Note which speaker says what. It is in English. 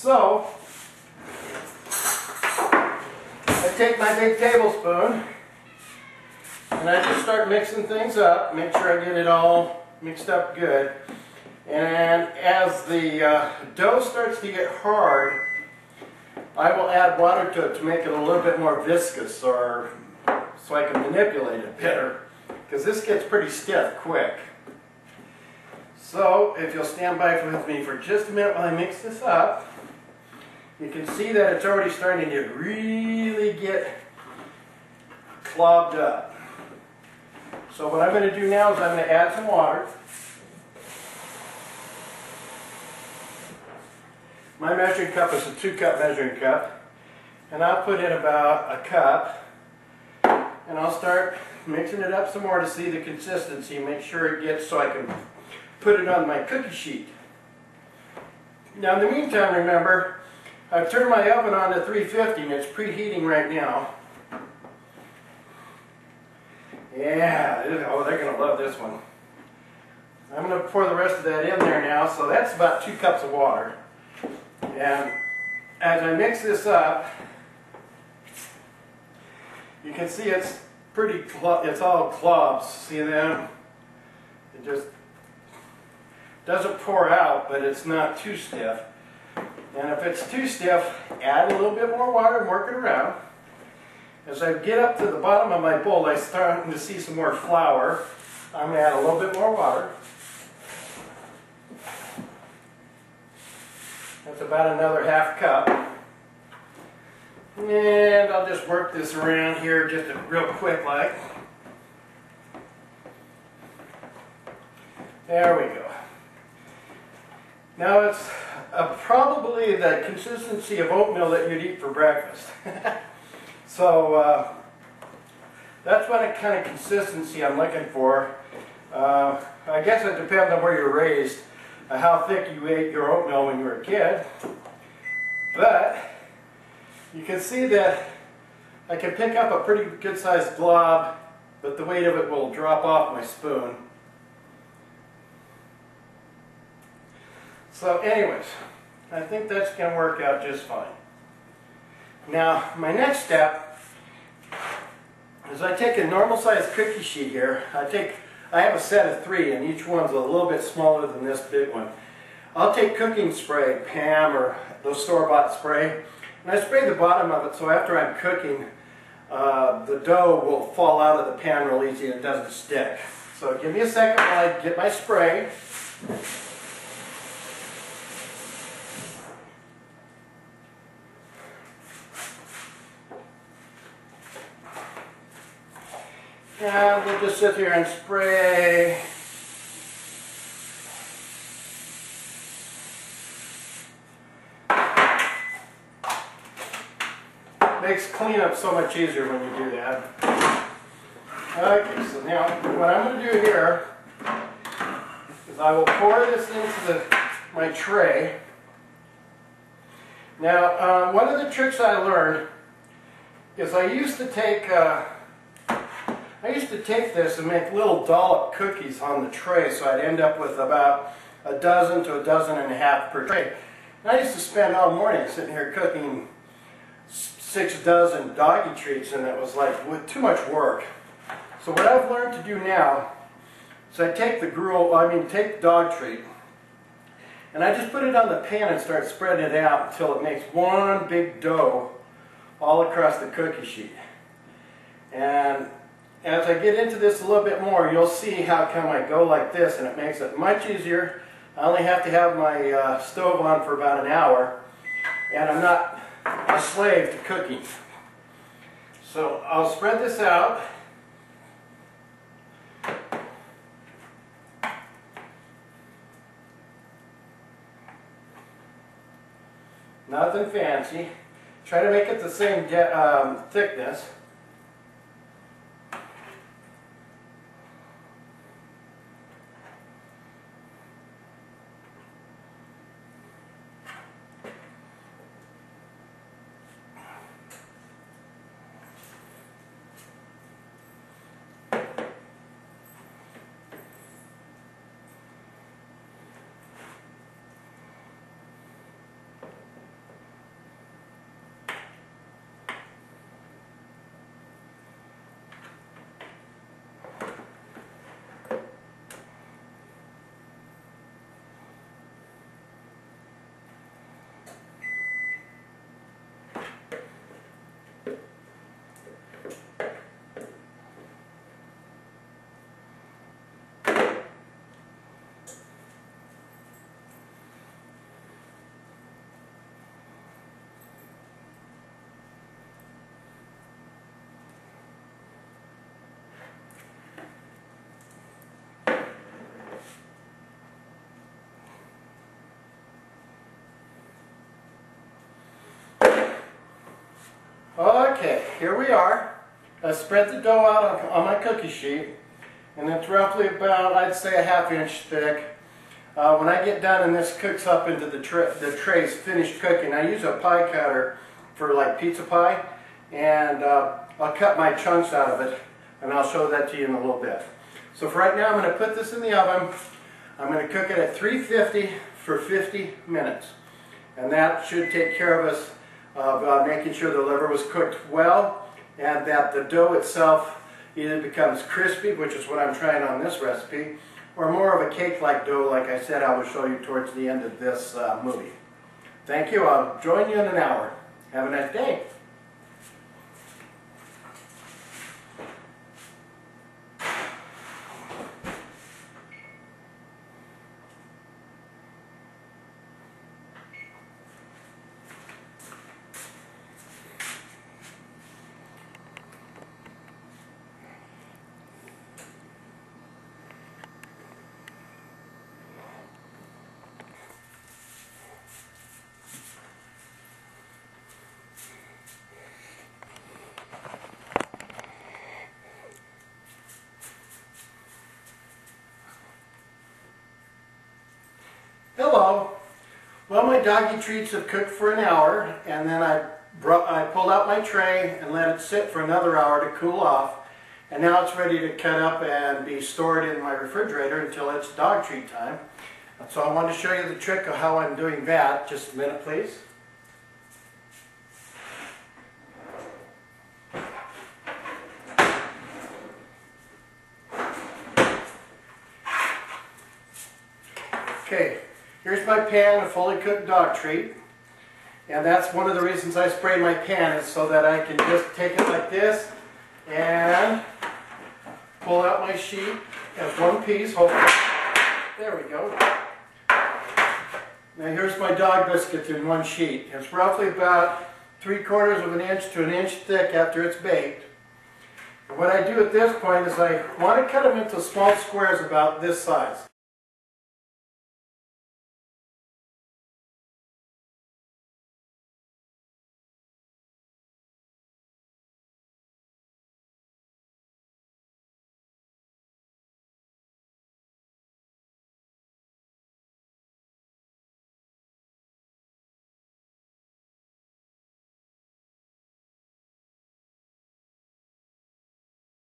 Speaker 1: So, I take my big tablespoon and I just start mixing things up, make sure I get it all mixed up good. And as the dough starts to get hard, I will add water to it to make it a little bit more viscous, or so I can manipulate it better, because this gets pretty stiff quick. So if you'll stand by with me for just a minute while I mix this up, you can see that it's already starting to really get clogged up. So what I'm going to do now is I'm going to add some water. My measuring cup is a 2-cup measuring cup, and I'll put in about a cup, and I'll start mixing it up some more to see the consistency, make sure it gets so I can put it on my cookie sheet. Now in the meantime, remember, I've turned my oven on to 350 and it's preheating right now. Yeah, oh, they're going to love this one. I'm going to pour the rest of that in there now, so that's about 2 cups of water. And as I mix this up, you can see it's it's all clobs. See them? It just doesn't pour out, but it's not too stiff. And if it's too stiff, add a little bit more water and work it around. As I get up to the bottom of my bowl, I'm starting to see some more flour. I'm going to add a little bit more water. That's about another ½ cup. And I'll just work this around here just real quick like. There we go. Now it's probably the consistency of oatmeal that you'd eat for breakfast. So that's what kind of consistency I'm looking for. I guess it depends on where you're raised, how thick you ate your oatmeal when you were a kid. But you can see that I can pick up a pretty good sized glob, but the weight of it will drop off my spoon. So anyways, I think that's going to work out just fine. Now, my next step is I take a normal sized cookie sheet here. I have a set of 3 and each one's a little bit smaller than this big one. I'll take cooking spray, Pam, or those store-bought spray, and I spray the bottom of it so after I'm cooking, the dough will fall out of the pan real easy and it doesn't stick. So give me a second while I get my spray. And we'll just sit here and spray. Makes cleanup so much easier when you do that. Okay, so now what I'm going to do here is I will pour this into my tray. Now, one of the tricks I learned is I used to take this and make little dollop cookies on the tray, so I'd end up with about a dozen to a dozen and a half per tray. And I used to spend all morning sitting here cooking 6 dozen doggy treats, and it was like with too much work. So what I've learned to do now is I take the take the dog treat, and I just put it on the pan and start spreading it out until it makes one big dough all across the cookie sheet. And as I get into this a little bit more, you'll see how come I go like this, and it makes it much easier. I only have to have my stove on for about an hour, and I'm not a slave to cooking. So I'll spread this out. Nothing fancy. Try to make it the same thickness. Okay, here we are. I spread the dough out on my cookie sheet, and it's roughly about, I'd say, a ½ inch thick. When I get done and this cooks up into the tray's finished cooking, I use a pie cutter for like pizza pie, and I'll cut my chunks out of it, and I'll show that to you in a little bit. So for right now, I'm going to put this in the oven. I'm going to cook it at 350 for 50 minutes. And that should take care of us of making sure the liver was cooked well, and that the dough itself either becomes crispy, which is what I'm trying on this recipe, or more of a cake-like dough, like I said I will show you towards the end of this movie. Thank you. I'll join you in an hour. Have a nice day. Hello. Well, my doggy treats have cooked for an hour, and then I pulled out my tray and let it sit for another hour to cool off, and now it's ready to cut up and be stored in my refrigerator until it's dog treat time. So I wanted to show you the trick of how I'm doing that. Just a minute, please. Okay. Here's my pan of fully cooked dog treat, and that's one of the reasons I spray my pan, is so that I can just take it like this and pull out my sheet as one piece. Hold it. There we go. Now here's my dog biscuits in one sheet. It's roughly about 3/4 of an inch to an inch thick after it's baked. And what I do at this point is I want to cut them into small squares about this size.